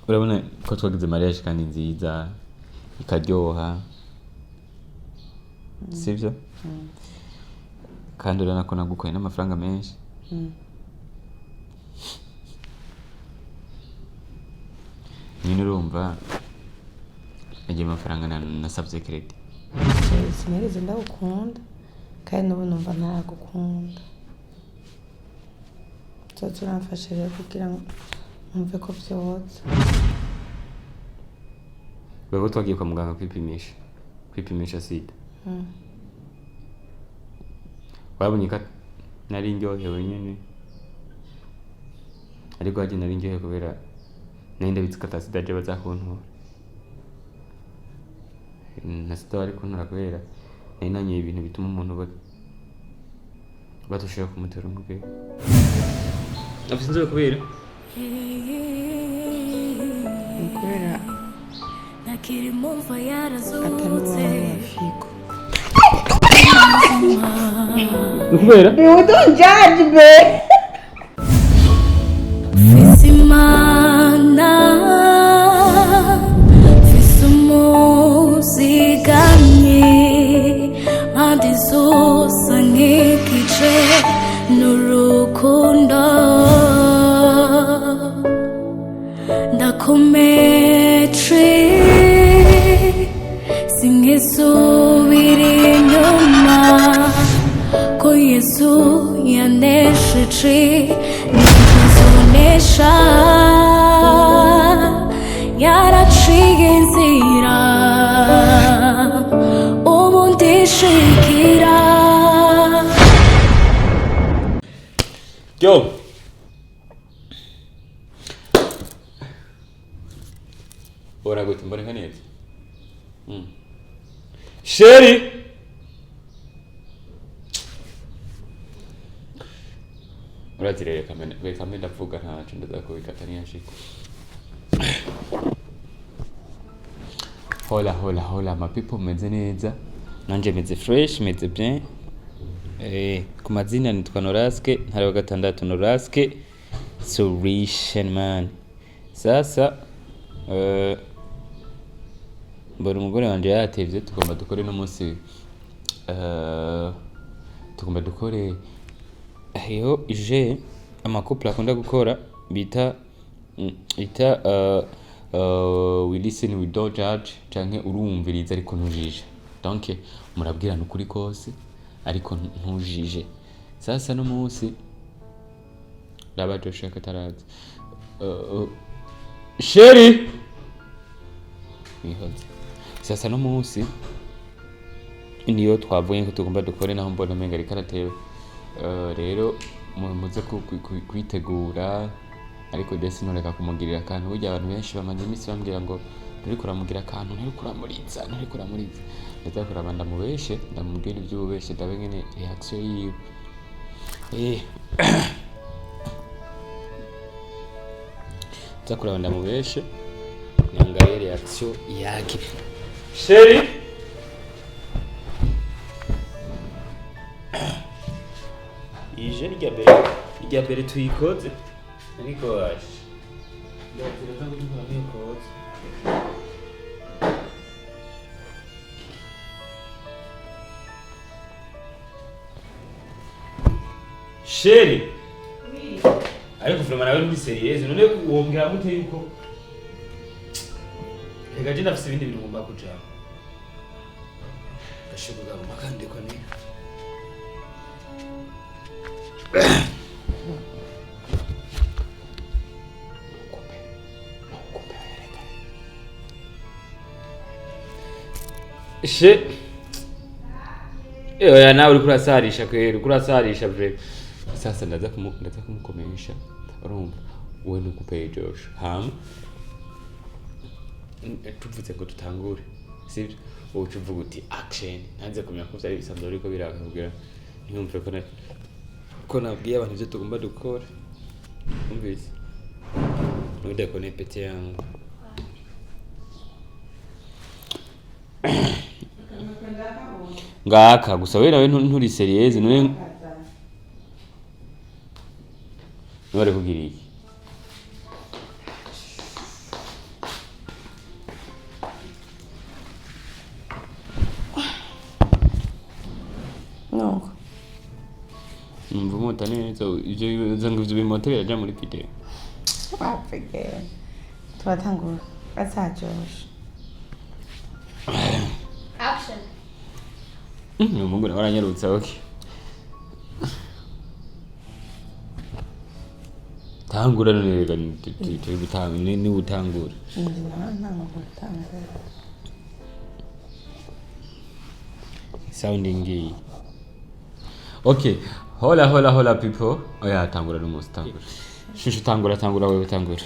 urabona ko twagize mariage kandi nziza ikaryoha sivyo kandi urabona ko nagukoye n'amafaranga menshi nyine urumva agiye amafaranga nasabye credit sinigeze ndagukunda kandi n'ubu numva ntagukunda turamfashe rero kugira ngo numve ko byotsa bwo twagiye kwa muganga kwipimisha sida wabonye ko nari ndyohewe nyine ariko hagiye nari ndyohewe kubera nari ndabitse ko sida aje bazakuntura na sida bari kuntura kubera nari nanyoye ibintu bituma umuntu batushira kumutera umutwe afite inzobe kubera nakiri mumva yarazutse kubera you don't judge me fisimana fisimuzigamye adizosa nkikice n'urukundo ndakometre singisubira inyuma ko Yesu yanesheje ntizonesha yaraciye inzira ubu ndishikira yo ora gute mbone neza sheri uratirere kamene ndavuga ntacu ndazakubikata niyashika hola ma people meze neza nanje meze fresh meze bien ku mazina nitwa Noraske ntari wa gatandatu Noraske solution man sasa mbona umugore wanje yatevye tugomba dukore no munsi tugomba dukore aho ije amakouple akunda gukora bita we listen we don't judge canke urumviriza ariko ntujije donc murabwirana ukuri kwose ariko ntujije sasa no munsi ndabaje Ushaka tarazi sheri nihoze sasa no munsi niyo twavuye ko tugomba dukore naho mbona menga rikaratewe rero muze kwitegura ariko desi ntoreka kumugirira akantu burya abantu benshi bamaze iminsi bambwira ngo nturi kuramugira akantu nturi kuramuriza ndaza kurabanda mubeshe ndamubwira iby'ububeshe ndabe nyene reaction yiwe ndaza kurabanda mubeshe nangaye reaction yake sheri ije irya mbere tuyikoze ariko waje ndatireza gukora n'ikoze sheri ariko vraiment nawe ni serious none wombwira mute yuko rega je ndafise ibindi bintu ngomba kujana ndashobora kandi ko ni ya nawe uri kurasarisha kwera kurasarisha vre sasa ndaza kumukomesha urumva we nukupe Josh ham tuvuze ko tutangure sivyo ucuvuga uti action ntanze kumenya ko byari bisanzwe ariko birakubwira ntiyumve ko nabwiye abantu byo tugomba dukora umvise node ko nepete yangu ngaka gusa we nawe nturi serious none nore kugira iki mvumota neza ivyo uzanga ivyo bimoto biraja muri video wapege turatangura azajosha Action. Mungu na waranyarutsa okay tangura neza ni utangura ntango gutangura sounding gay okay hola people oya tangura n'umunsi tangura shushu tangura wewe tangura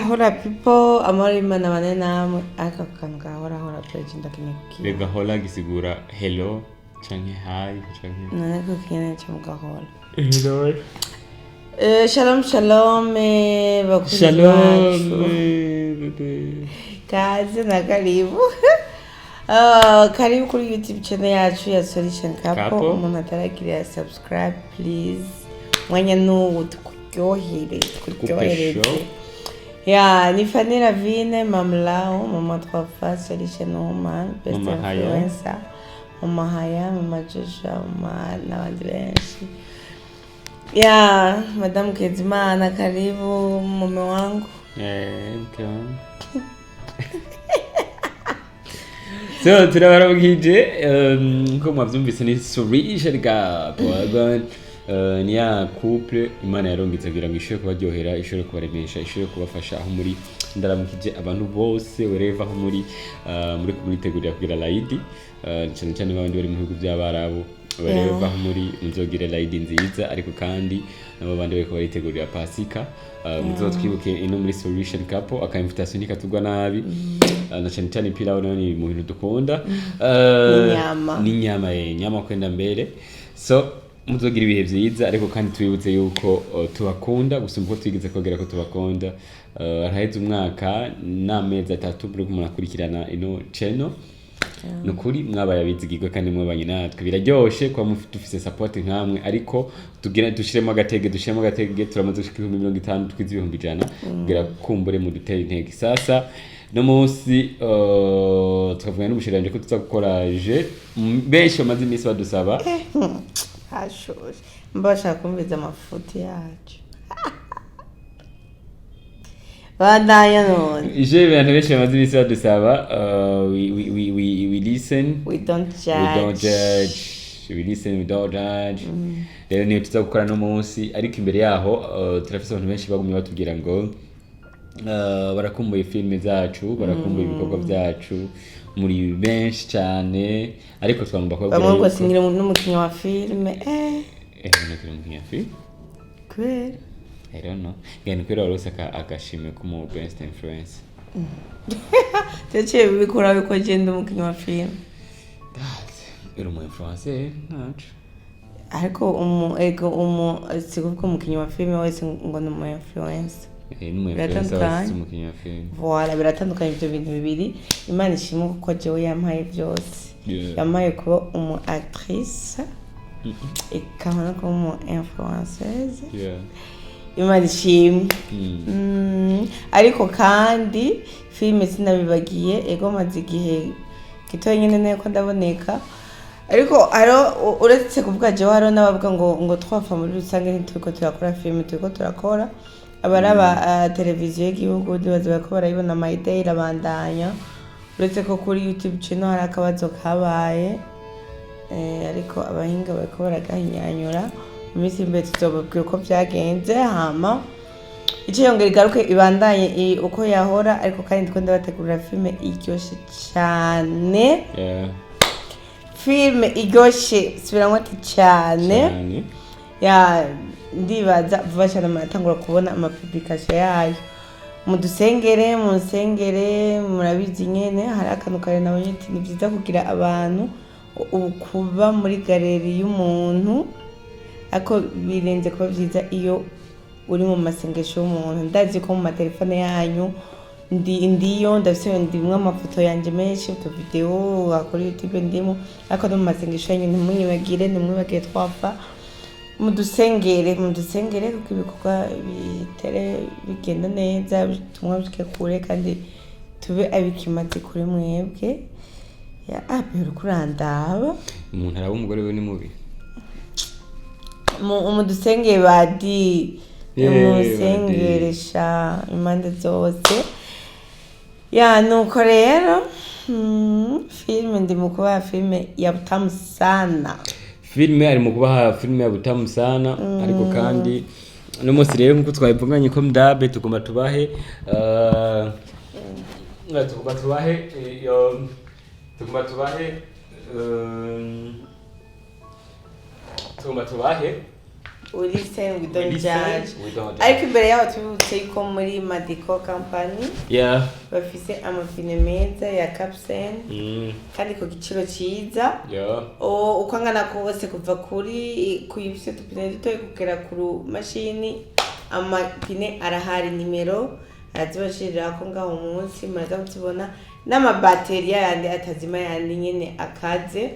hola people amara imana bane namwe aka kanga hola president akiniki rega hola gisigura hello canke hi canke none ko kene cyumuga hola hello shalom bakuzi shalom kaze na karibu karibu kuri YouTube channel yacu ya Solution Couple umuntu ataragira subscribe please mwanya n'ubu tukuryohereze ya ni Fanny Ravine mamlao mama twafa Solution woman best influencer mama haya mama Joshua mama n'abandi benshi ya madam Kezimana karibu mume wangu okay so turabarabwije nko mwavyumvise ni Solution Couple ni ya couple imana yarongitse kugira ngo ishobore kubaryohera ishobore kubaremesha ishobore kubafasha aho muri ndaramukije abantu bose wereva aho muri kumuritegurira kugira laidi cyane cyane abandi bari mu bihugu by'abarabu wereva aho muri muzogire laidi nziza ariko kandi nabo bandi bariko baritegurira pasika muzotwibuke ino muri Solution Couple aka invitation nikatugwa nabi na cyane cyane pila ni mu bintu dukunda ni nyama kwenda mbere so muzogira ibihe byiza ariko kandi twibutse yuko tubakunda gusumba uko twigeze kogera ko tubakunda araheze umwaka n'amezi 3 muri kumurakurikirana ino channel nukuri mwabaye abizigirwa kandi mwabanye natwe biraryoshe kwa mufite support nkamwe ariko tugira dushiremo agatege turamaze gushika 50 twize 100 kugira kumbure mu dutera intege sasa no munsi tukavuga n'umushiranje ko tuzakora je benshi bamaze iminsi badusaba ashoshe mbasha kumviza amafuti yacu badaya none je abantu benshi bamaze iminsi badusaba we listen we don't judge we listen we don't judge rero niyo tuzakora no munsi ariko imbere yaho turafise abantu benshi bagumye batubwira ngo barakumbuye filme zacu barakumbuye ibikorwa byacu muri benshi cyane ariko twagomba kubabwira bamwe ko singira n'umukinnyi wa filme n'umukinnyi wa filme kweli I don't know ngene kwera warose agashime ko mu best influence cece bikora biko genda umukinnyi wa filme ero mu influence nacu ariko sikuvuga umukinnyi wa filme wese ngo ni mu influence voilà biratandukanye ibyo bintu bibiri imana ishimwe kuko jewe yampaye byose yampaye kuba umu actrice ikabona kuba umu influenceuse imana ishimwe ariko kandi filime sinabibagiye ego maze igihe gitoya nyine neko ndaboneka ariko uretse kuvuga jewe hariho n'abavuga ngo twafa muri rusange ntituriko turakora filime turiko turakora abaraba televiziyo y'igihugu ndibaza ko barayibona amayide irabandanya uretse ko kuri YouTube channel hari akabazo kabaye ariko abahinga bariko baragahinyanyura mu minsi imbere tuzobabwira uko byagenze hama iciyongera igaruke ibandanye uko yahora ariko kandi ndiko ndabategurira filme iryoshe cyane filme iryoshe subiramo cyane ya ndibaza vuba cyane muratangura kubona amapublication yayo mudusengere munsengere murabizi nyene hari akantu kare nabonye ati ni byiza kugira abantu kuba muri galeri y'umuntu ako birenze kuba byiza iyo uri mu masengesho y'umuntu ndazi ko mu matelefone yanyu ndiyo ndafise ndimwe amafoto yanje menshi utu video akora YouTube ndimo ariko no mu masengesho yanyu ntimunyibagire nimwibagire twapfa mudusengere kuko ibikorwa bitere bigenda neza bitumwa bike kure kandi tube abikimaze kuri mwebwe ya apero kurandaba umuntu araba umugore we ni mubi umudusenge badi umusengeresha impande zose ya nuko rero filime ndi mu kubaha filime ya butamu sana filime ari mu kubaha filime ya butamu sana ariko kandi no munsi rero nkuko twabivuganye ko mdabe tugomba tubahe Listen, we don't judge. Ariko imbere yaho tubutse ko muri Madiko company bafise amapine meza ya capsen kandi ku giciro cyiza uko angana kose kuva kuri kuyifise tupine dutoye kugera ku mashini amapine arahari nimero arazibashirira ko ngaho umunsi muraza kutibona n'amabateriya yandi atazima yandi nyene akaze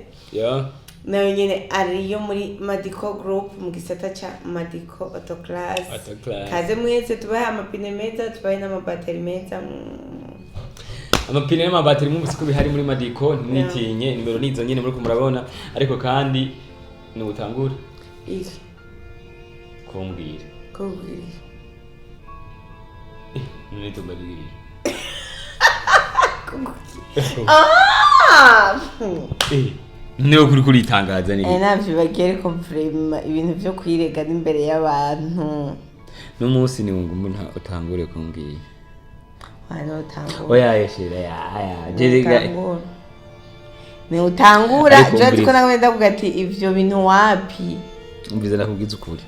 nayo nyene ariyo muri Madiko group mu gisata cha Madiko autoclass kaze mwese tubaye amapine meza tubaye n'amabateri meza amapine n'amabateri mu bisiko bihari muri Madiko ntitinye nimero nizo nyene muri kumurabona ariko kandi ni utangura iki kumbwira ni tubariri niyo kuri itangaza ni navyo bagere ko vraiment ibintu byo kwirega n'imbere y'abantu no munsi ni ngo nta utangure kumbwira oya yeshira jerega ni utangura je ko nawe ndavuga ati ivyo bintu wapi umviza nakubwiza ukuri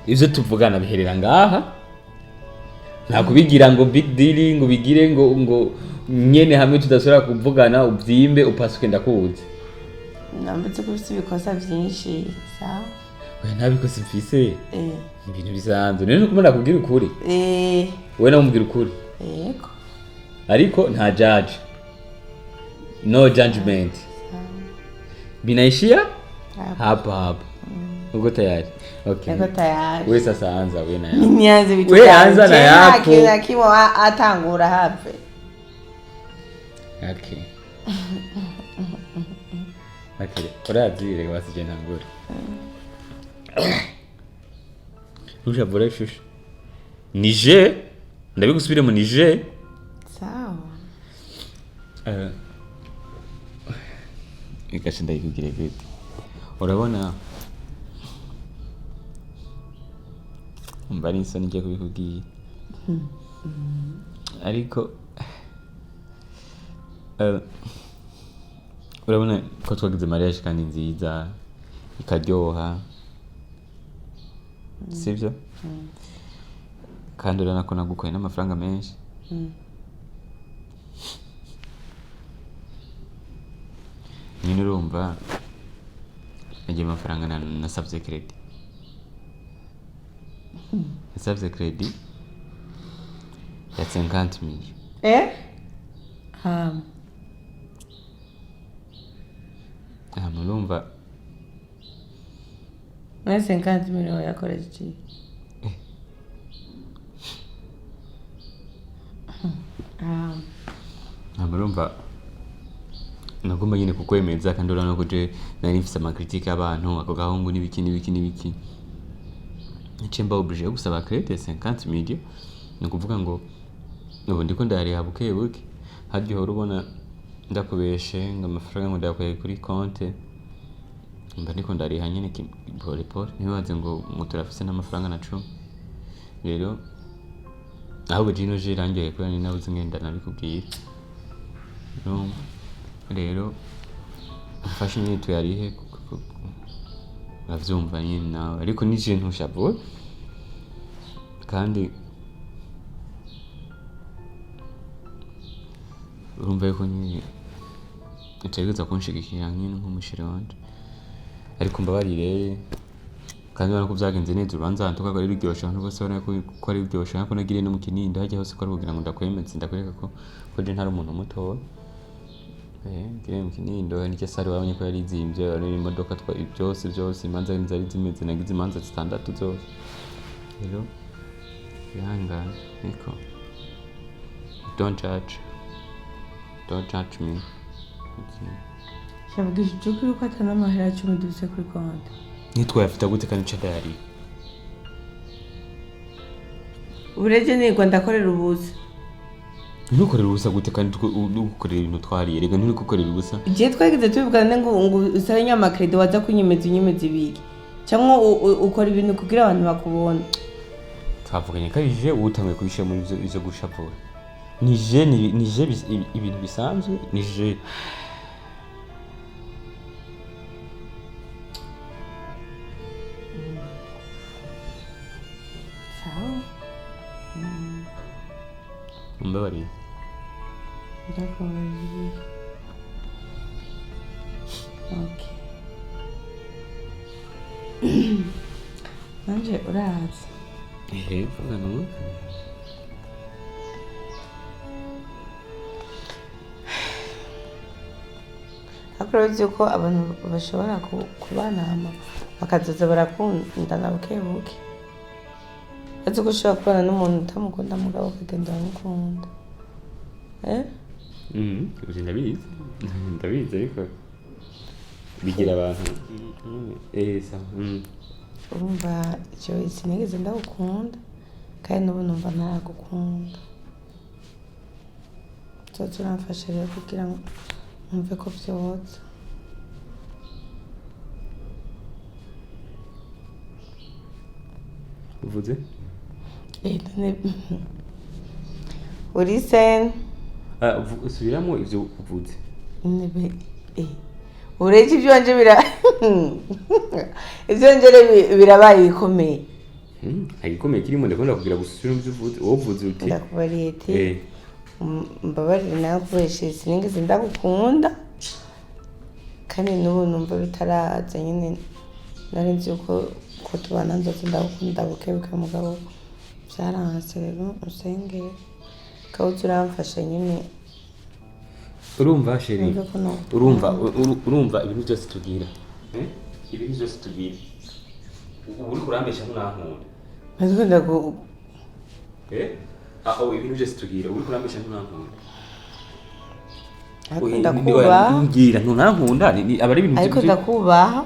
ivyo tuvugana biherera ngaha nta kubigira ngo big deal ngo bigire ngo nyene hamwe tudasora kuvugana ubyimbe upasuke ndakuzi nambutse kubise bikosa byinshi sawa we ntabikoze mfise ibintu bisanzwe none kumara kugira ukuri we na umubwira ukuri yego ariko nta judge no judgment binaishia hapa uko tayari okay uko tayari we sasa anza we na nianze vitu we anza na yako kila kimo atangura hape okay okay urazire wasije ntangura Usha bora shusha nije ndabigusubire mu nije sawa ikashinda ikugire gute urabona mbari nsoni ngiye kubikubwiye ariko urabona ko twagize mariage kandi nziza ikaryoha sivyo kandi urabona ko nagukoye n'amafaranga menshi nyine urumva nagiye amafaranga nasavye credit nasavye credit ya 50 million murumva na 50 million yakoreje iki murumva nagomba nyine kukwemeza kandi urabona ko je nari mfise amakritique y'abantu ako gahungu n'ibiki nicemba oblige yo gusaba credit ya 50 million ni kuvuga ngo ubu ndiko ndariha buke haryo urubona ndakubeshe ngo amafaranga ngo ndakoye kuri konte mba ndiko ndariha nyine pole ntibaze ngo muturafise n'amafaranga na 10 rero ahubwo jino je rangiye kuri ni nabuze ngenda nabikubwira no rero mfashe nyine tuyarihe bavyumva nyine nawe ariko ni ikintu ushabura kandi urumva yuko nyine utegereza kunshigikira nyine nk'umushire wanje ariko mbabarire kandi urabona ko byagenze neza urubanza ntuka ko ari ruryoshe abantu bose babona ko ari ruryoshe ariko nagiriye no mu Kinindo hajya hose ko ari kugira ngo ndakwemetse ndakwereka ko je ntari umuntu muto ngire mu Kinindo n'icyo sari wabonye ko yari izimvye ari imodoka byose imanza zari zimeze nagize imanza 6 zose rero yanga niko don't judge me Shabwish jukuri ko atana mahera 10 dufise kuri konti ntitwayafita gute kandi nca ndayari ubureje nigwa ndakorera ubusa ntukorera ubusa gute kandi dukorera ibintu twariye rega nturi gukorera ubusa igihe twagize tubivugana ngo usabe nyamakredi waza kunyemeza inyemeza ibiki cyangwa ukora ibintu kugira abantu bakubona twavuganye kabije utangiye kubishyira muri izo gushavura nije ibintu bisanzwe nije mbabariye ndakubariye okay nanje urazi vuga no akoroze ko abantu bashobora kubanama bakazoza barakundana bukebuke azi ko ushobora kubana n'umuntu utamukunda mugabo ukagenda uramukunda ndabizi ariko bigira abantu urumva icyo sinigeze ndagukunda kandi n'ubu numva ntaragukunda tuba turamfasha rero kugira ngo numve ko byotsa uvuze uri sen subiramo ivyo uvuze ureje ivyonje ivyonje birabaye bikomeye igikomeye kirimo ndakunda kugira gusubira ivyo uvuze wowe uvuze uti ndakubariye ati mbabarire nawe kubeshe sinigeze ndagukunda kandi n'ubu numva bitaraza nyine nari nzi ko tubana nzoze ndagukunda bukebuke mugabo byaranse rero usengere kawuzi uramfasha nyine urumva sheri urumva ibintu byose tugira ibintu byose tugira uri kurambesha ntunankunda ndakunda ibintu byose tugira uri kurambesha ntunankunda ariko ndakubaha ngira ntunankunda aba ari ibintu ariko ndakubaha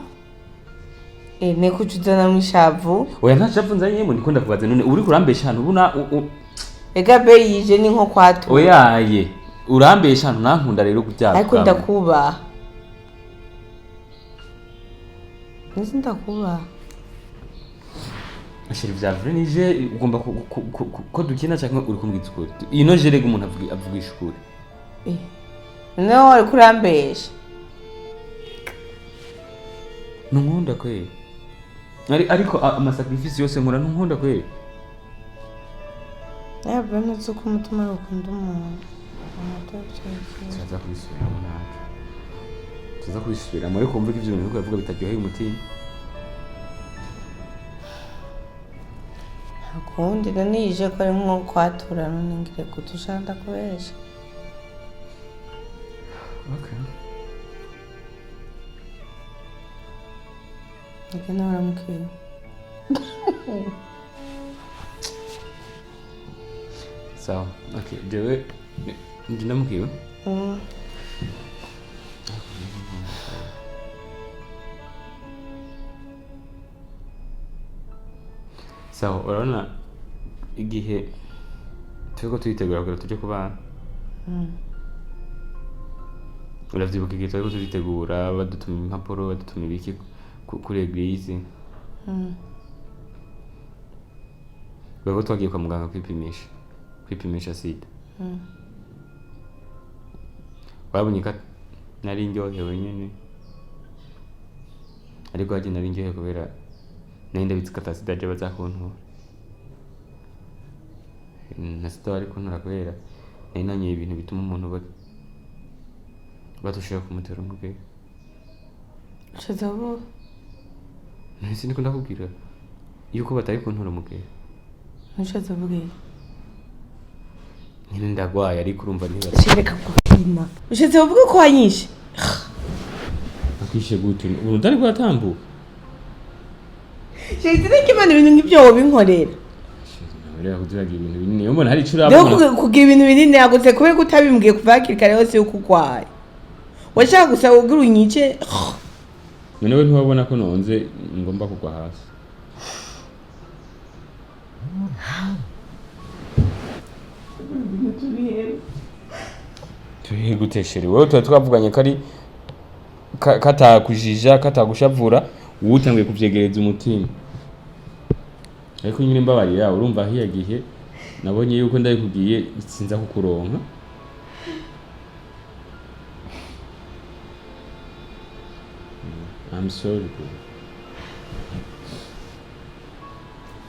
ne kucuzana mwishavu oya nta shavu nzanye yemo ndiko ndakubaza none uri kurambesha hano ubuna ega be yije ni nko kwatura oyaye urambesha hano nankunda rero kubyara ariko ndakubaha nzi ndakubaha ashira ivyavure nije ugomba ko dukina cyangwa uri kumbwitsa ukuri ino jerega umuntu avugisha ukuri no uri kurambesha nunkunda kwe ariko amasacrifice yose nkora nunkunda kwe bano zuko umutima ukunda umuntu tuza kubisubiramo ariko wumva ko ivyo bintu uvuga bitaryoheye umutima akundi nije ko ari nko kwatura none ngire kutusha ndakubesha okay Nigena waramukwiye sawa okay jewe ndinamukwiye sawa urabona igihe turiko twitegura kugira tuje kubana uravyibuka igihe turiko turitegura badutuma impapuro badutuma ibiki kuri eglise bwo twagiye kwa muganga kwipimisha sida wabonye ko nari ndyohewe nyene ariko haje nari ndyohewe kubera nari ndabitse ko sida aje bazakuntura na sida wari kuntura kubera nari nanyoye ibintu bituma umuntu batushobora kumutera umugere Shazabo nisi niko ndakubwira yuko batari kuntura umugere Nushazavuge nyine ndagwaye ariko urumva ntibara Shireka kupima Ushazavuge ko wanyishe akishe gute ubu ndari kwatambuka Shitire kimana ibintu ngibyo wobinkorera Rero kuziragira ibintu binini yo mbona hari icurabona Rero kugira ibintu binini yagutse kubera kutabimbwiye kuvakira kare hose uko kwaye Washaka gusa ugira unyice nonewe ntiwabona ko nonze ngomba kugwa hasi tubihe guteshere wowe tuba twavuganye ko ari katakujija katagushavura utangiye kuvyegereza umutima ariko nyine mbabarira urumva hiya gihe nabonye yuko ndabikubwiye sinza kukuronka I'm sorry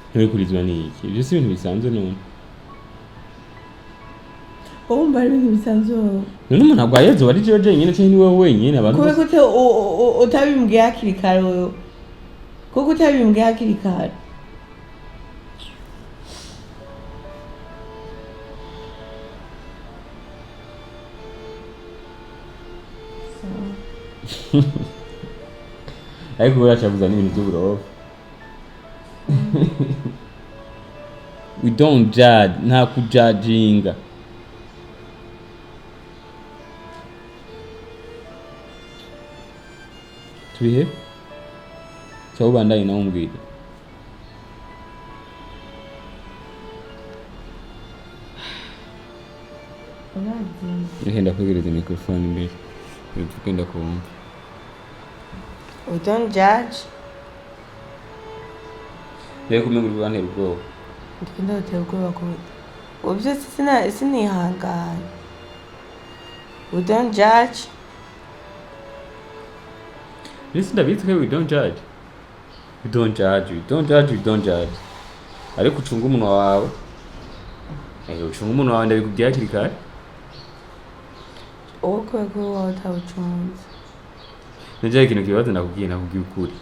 ntibikurizwa n'iki ibyo si ibintu bisanzwe none Umva ibintu bisanzwe none umuntu agwaye zo ari jeje nyine cyane niwe wenyine abantu kuko utabimbwiye hakiri kare wowe kuko utabimbwiye hakiri kare ariko uracavuza n'ibintu by'uburofa we don't judge nta kujudginga tubihe cyangwa ubandanye nawe umbwire Ndenda kwegereza mikrofone imbere ndikugenda kumva we don't judge rero kumenya urwantera ubwoba ndikunda gutera ubwoba ko ubyo sinihanganye we don't judge Listen, we don't judge. We don't judge. We don't judge. We don't judge. Ariko ucunga umunwa wawe. Ucunga umunwa wawe ndabikubwiye hakiri kare. Kwego wawe utawucunze. Nijya ikintu kibazo nakubwiye ukuri.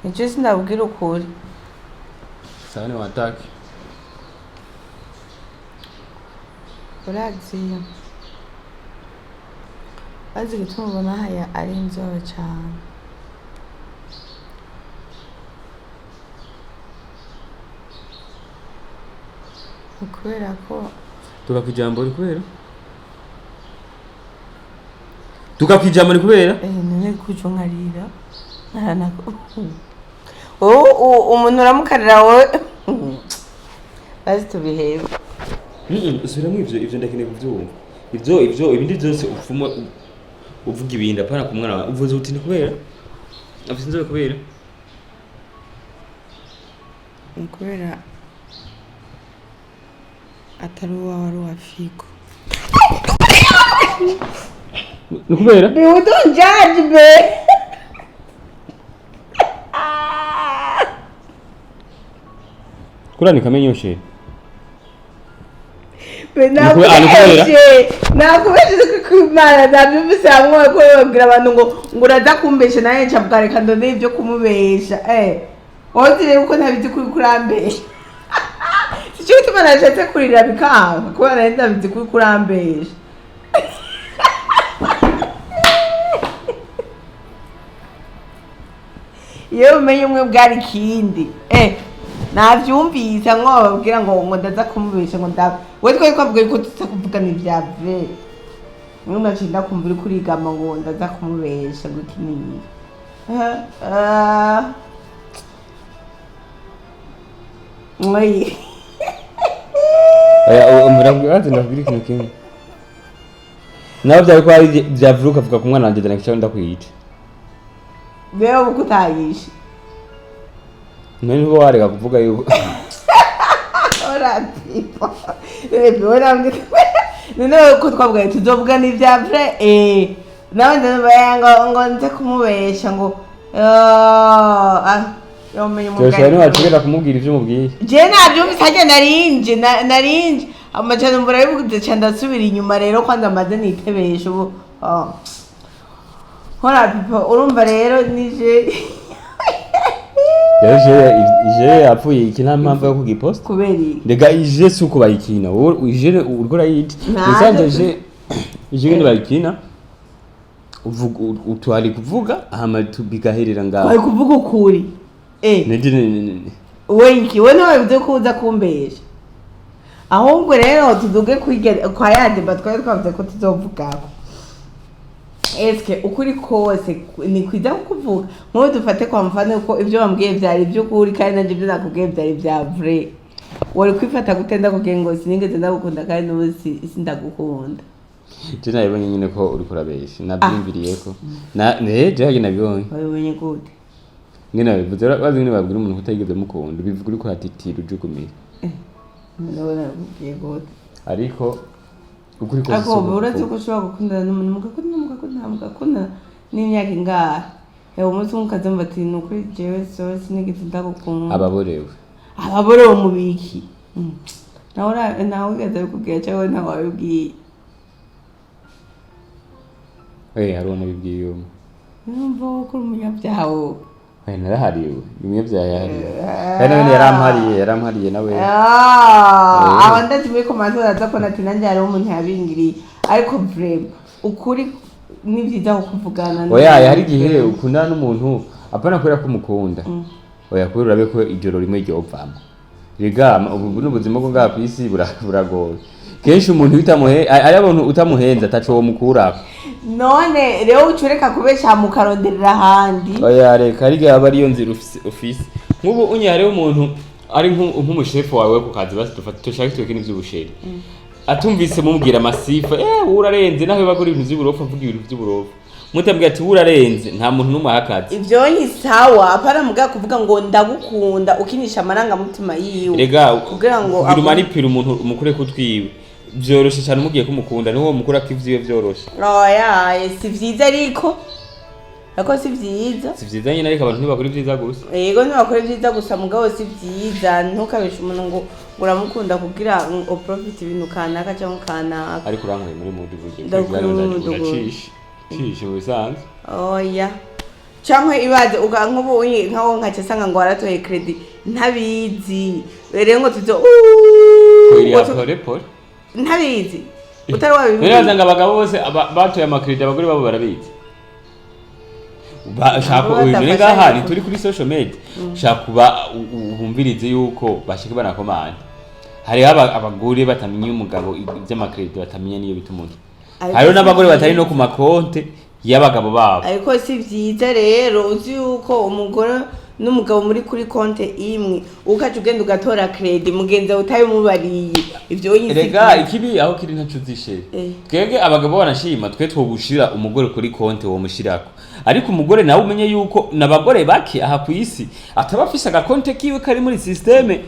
Nicyo sindabwira ukuri. Sane wataki. Uragiye. Azi gituma ubona haya ari inzobe cyane. Kubera ko tukakijambo rikwera tukakijambo rikwera none kujongarira naranako umuntu uramukarira wowe bazi tubiheba usubiramo ivyo ndakeneye kuvyumva ivyo ibindi byose ufuma uvuga ibindi apana ku mwana uvuze uti ni kubera afite inzobe kubera kubera atari uwawe ari uwa Figo ni kubera you don't judge me kurani kamenyoshe nakubeshe kwimana ndabyumvise hamwe ko babwira abantu ngo uraza kumbesha naye ncabwareka ndone ibyo kumubesha wowe uko ntabizi kuri kurambesha Sicyo bituma nashatse kurira bikanga kubera nari ndabizi kuri kurambesha iyo umenye umwe bwari kindi navyumvise ngo babwira ngo ndaza kumubesha ngo ndaba we twari kwavuga ko tutakuvugana ivyave mwe nacinda kumva uri kurigama ngo ndaza kumubesha gukinira mwe umurabwazi ndabwira ikintu kimwe nawe byari ko ari byavuruka avuga ku mwana wanjye ndakicyo ndakwiyica rero uko utayishe none niho wareka kuvuga yuko oratipo bora none ko twavuga tuzovuga n'ivya vrai nawe ndabanga ngo nze kumubesha ngo yomenye umugabo cyane wacigera kumubwira ivyo mubwiye je navyumvise haje narinje amajana mbura yibuze cyane ndasubira inyuma rero kwanda maze nitebesha ubu oratipo urumva rero nije ije yapfuye iki nta mpamvu yo kugiposta kubera ndega ije suko bayikina ije urgora yiti nsanze ije ngene bayikina uvuga utwari kuvuga ahama tubigaherera ngaho bari kuvuga ukuri wenki we nawe bivuze ko uza kumbesha ahubwo rero tuduge kwa yandi batwaye twavuze ko tuzovugako eske ukuri kwose ni kwiza kuvuga nk'ubu dufate kwa mfano ko ibyo bambwiye byari by'ukuri kandi nanje ibyo nakubwiye byari bya vrai wari kwifata gutenda kugira ngo sinigeze ndagukunda kandi n'ubu sindagukunda je nabibonye nyine ko uri kurabesha nabyumviriye ko je nabibonye wabibonye gute ngena bivuze bazi ngene babwira umuntu kutayigeze mukunda bivuga uri kuhatitira ujugumira ndabona nakubwiye gute ariko ukuri kwose ako uretse ko ushobora gukundana n'umuntu mugakunda n'imyaka ingahe yewe umunsi umukazamba ati ni ukuri jewe so sinigeze ndagukunda ababorewe mu biki nawe ugeze bikubwira cyangwa ntawe wabibwiye hariho nabibwiye umwe numva ko uri umunyabyaha narahariwe umunyabyaha yahariwe kandi nawe yarampariye nawe aba ndazi muri komande uraza ko nati nanjye hariho umuntu yabingiriye ariko vrema ukuri ni byiza kuvugana hari igihe ukundana n'umuntu apana kubera ko umukunda kubera urabe ko ijoro rimwe ryovamo rigama ubu n'ubuzima bwo ngaha kw'isi buragoye kenshi umuntu ari abantu utamuhenza ataco wo mukurako none rero ucureka kubesha mukaronderera ahandi reka ari aba ariyo nzira ofisi nk'ubu unye hariho umuntu ari nk'umushefu wawe ku kazi basi dushaka tweke n'ivy'ubusheri atumvise mumubwira amasifa urarenze naho bagura ibintu vy'uburofa avuga ibintu vy'uburofa mutambwira ati urarenze nta muntu n'umwe ahakaze ivyo ni sawa apana muga kuvuga ngo ndagukunda ukinisha amaranga mutima yiwe rega kugira ngo manipira umuntu umukure kutwiwe byoroshe cyane umugiye kumukunda niho mukura kivyiwe byoroshe si vyiza ariko si vyiza nyine ariko abantu ntibakora ivyiza gusa yego ntibakora ivyiza gusa mugabo si vyiza ntukabeshe umuntu ngo uramukunda kugira ngo profit ibintu kanaka cyangwa kanaka ariko urangoye muri mudu vuge cishe bisanzwe cyangwa ibaze nk'ubu nkaho nkacasanga ngo waratoye credit ntabizi rero ngo tuzo pole ntabizi utari wabibizi rero ngo abagabo bose batoye amakredi abagore babo barabizi shaka uyu ngaha turi kuri social media shaka kuba ubumvirize yuko bashike banakomana hari abagore batamenye umugabo iby'amakredi batamenye niyo bita umuntu hariho n'abagore batari no ku makonte y'abagabo babo ariko si vyiza rero uzi yuko umugore n'umugabo muri kuri konte imwe ukaje ugenda ugatora credit mugenza utayumubariye ivyo yinzi rega ikibi aho kiri ntacu zishe twebwe abagabo banashima twe twogushira umugore kuri konte wo mushirako ariko umugore nawe umenye yuko nabagore bake aha kwisi atabafisha agakonte kiwe kari muri systeme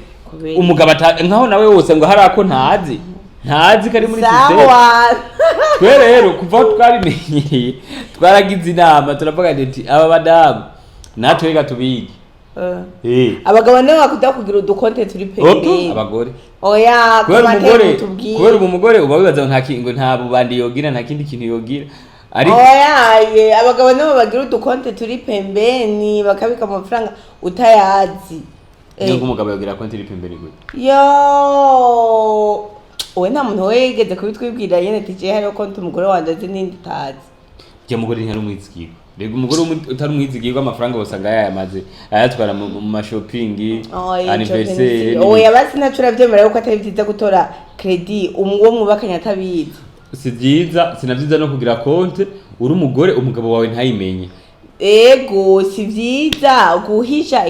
umugabo nkaho nawe wose ngo harako ntazi kari muri systeme twe rero kuva twabimenyeye twaragize inama turavuga ati aba badamu natwe reka tubige abagabo nabo bakuda kugira udukonte turi pembeni abagore kubera umugore uba wibaza ngo nta bubandi yogira nta kindi kintu yogira ariko abagabo nabo bagira udukonte turi pembeni bakabika amafaranga utayazi ngo umugabo yogira konte iri pembeni gute we nta muntu wegeze kubitwibwira yene tije hariho konte umugore wanje azi n'indi tazi je mugore ntari umwizigirwa rego umugore utari umwizigirwa amafaranga bosanga yayamaze ayatwara mu mashopping anniversaire basi nacura vyemera yuko atari vyiza gutora credit uwo mwubakanya atabizi si vyiza sinavyiza no kugira konte uri umugore umugabo wawe ntayimenye ego si vyiza guhisha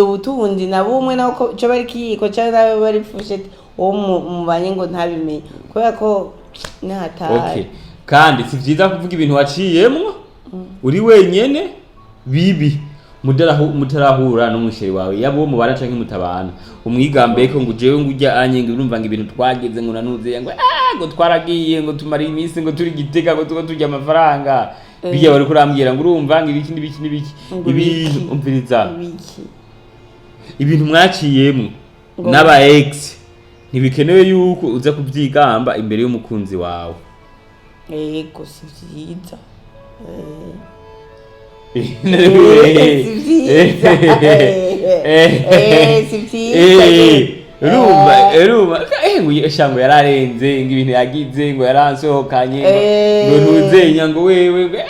ubutunzi na bumwe nako cyo bari kiyiko cyangwa bari fushete uwo mubanye ngo ntabimenye kubera ko nataye kandi si vyiza kuvuga ibintu waciyemwo uri wenyene bibi mutarahura n'umusheri wawe yabo mubana canke mutabana umwigambe ko ngo jewe ngujya anye ngo urumva ngo ibintu twageze ngo nanuze ngo twaragiye ngo tumara iminsi ngo turi gitega ngo turya amafaranga biya bari kurambwira ngo urumva ngo ibiki ibintu umviriza ibintu mwaciyemwo n'aba ex ntibikenewe yuko uza kuvyigamba imbere y'umukunzi wawe ego si vyiza Urumva ngo shango yararenze ngo ibintu yagize ngo yaransohokanye ngo ntuzenya ngo wewe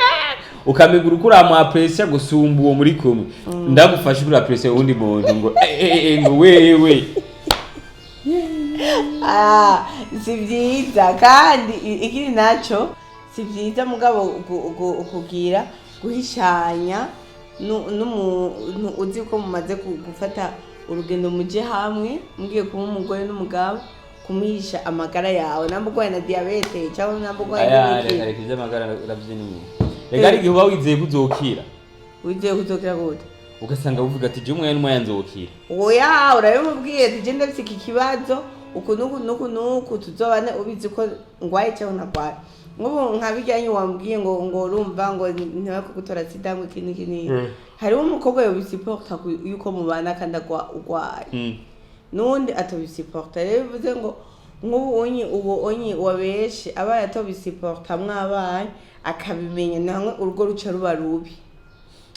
ukamigura ukura pressure gusumba uwo muri kumwe ndagufasha kuri pressure wundi muntu ngo wewe si vyiza kandi ikiri naco si byiza mugabo kugira guhishanya n'umuntu uzi ko mumaze gufata urugendo muje hamwe mugiye kuba umugore n'umugabo kumwisha amagara yawe namba ugwaye na diabete cyangwa namba ugwaye n'iki reka iby'amagara urabyinimye reka ari gihuba wizeye kuzokira gute ugasanga uvuga ati je umwe n'umwe yanzokira oya urabimubwiye ati je ndafite iki kibazo uku nuku tuzobane ubizi ko ngwaye cyangwa nagwaye nk'ubu nkabijyanye wambwiye ngo urumva ngo ntibako gutora sida ngo iki hariho umukobwa yobisiporta yuko mubana kandi ugwaye n'undi atobisiporta rero bivuze ngo nk'ubu onyi wabeshe abaye atobisiporta mwabaye akabimenya namwe urugo ruca ruba rubi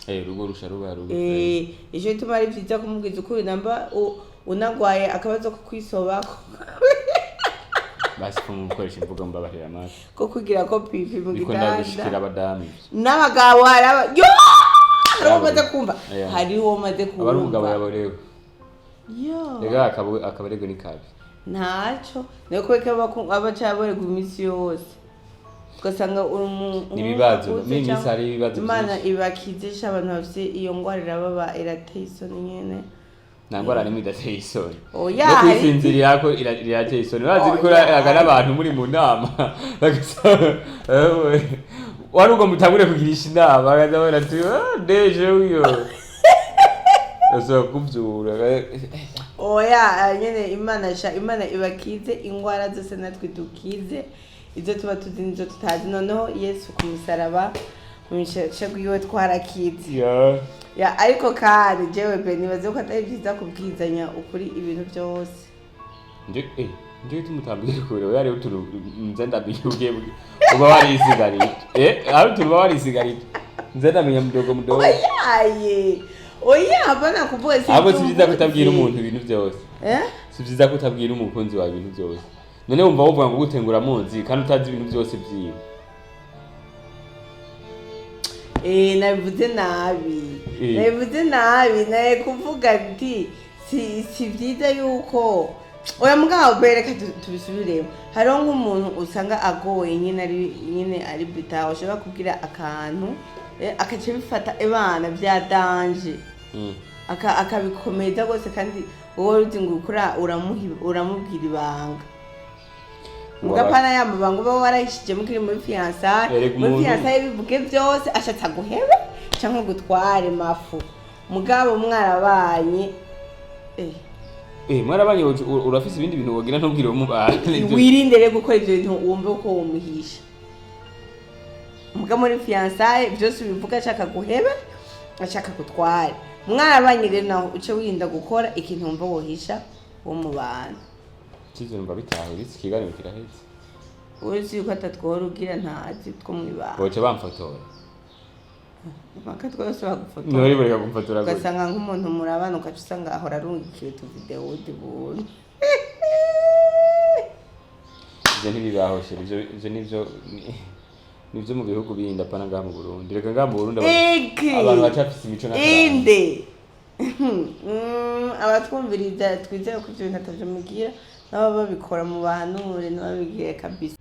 urugo rusha ruba rubi icyo bituma ari byiza kumubwiza ukuri namba unagwaye akabazo ko kwisobako basi kumukoresha imvugo mbabarira amazi ko kugira ko pipi mu gitanda gushikira abadamu n'abagabo haraba yo bamaze kumva hari uwo maze kumva abari umugabo yaborewe yo rega akabarego ni kabi ntaco niko abacabore gumisi yose ugasanga nibibazo n'imisi hari ibibazo Imana ibakizisha abantu bafite iyo ngwara irababa irateye isoni nyene nangwara rimwe idateye isoni oya no kwisinzirira ko irateye isoni bazi ko agana abantu muri mu nama wari ugo mutangure kugirisha inama bagazabona ati deje uyo kuvyura oya nyene Imana ibakize ingwara zose natwe dukize izo tuba tuzi nizo tutazi noneho Yesu ku musaraba mwishaje gwiwe twarakize ya ariko kandi jewe be nibaze ko atari byiza kubwizanya ukuri ibintu byose nje tumutambire kure yari utuntu nzenda biyuge uba wari isigarite ari utuntu wari isigarite nzenda menya mudogo oya hapana kuvuga si abo si byiza kutabwira umuntu ibintu byose si byiza kutabwira umukunzi wawe ibintu byose none wumva wovuga ngo gutengura munzi kandi utazi ibintu byose byiwe nabivuze nabi naye kuvuga ati si byiza yuko oya mugabo bereka tubisubiremo hariho nk'umuntu usanga agoye nyine ari bita ushobora kubwira akantu akaca bifata abana bya danje akabikomeza rwose kandi wowe uzi ngo ukora uramubwira ibanga mugapana yamabanga uba warahishije mukiri muri fiançailles bivuge byose ashatse guhebe cyangwa gutware mafu mugabo mwarabanye mwarabanye urafise ibindi bintu wogira ntubwire umubane wirinde rero gukora ibyo bintu wumve uko wumuhisha mugabo muri fiançailles byose bivuga ashaka guhebe ashaka gutware mwarabanye rero naho uce wirinda gukora ikintu wumva wohisha wo mubana kizumva bitahuritse ikiganiro kirahetse uzi yuko atatwora ugira ntazi two mwibanga boce bamfotora maka twose bagufotora nori bari gufotora ugasanga nk'umuntu murabana ukaca usanga ahora arungikiye tu video udibuntu ivyo ntibibahoshe ivyo nivyo mu bihugu bindi apana ngaha mu Burundi reka ngaha mu Burundi abantu bacafise imico inde abatwumviriza twizeye ko ibyo bintu atavyo mugira nabo babikora mu bantu n'ababigire kabisa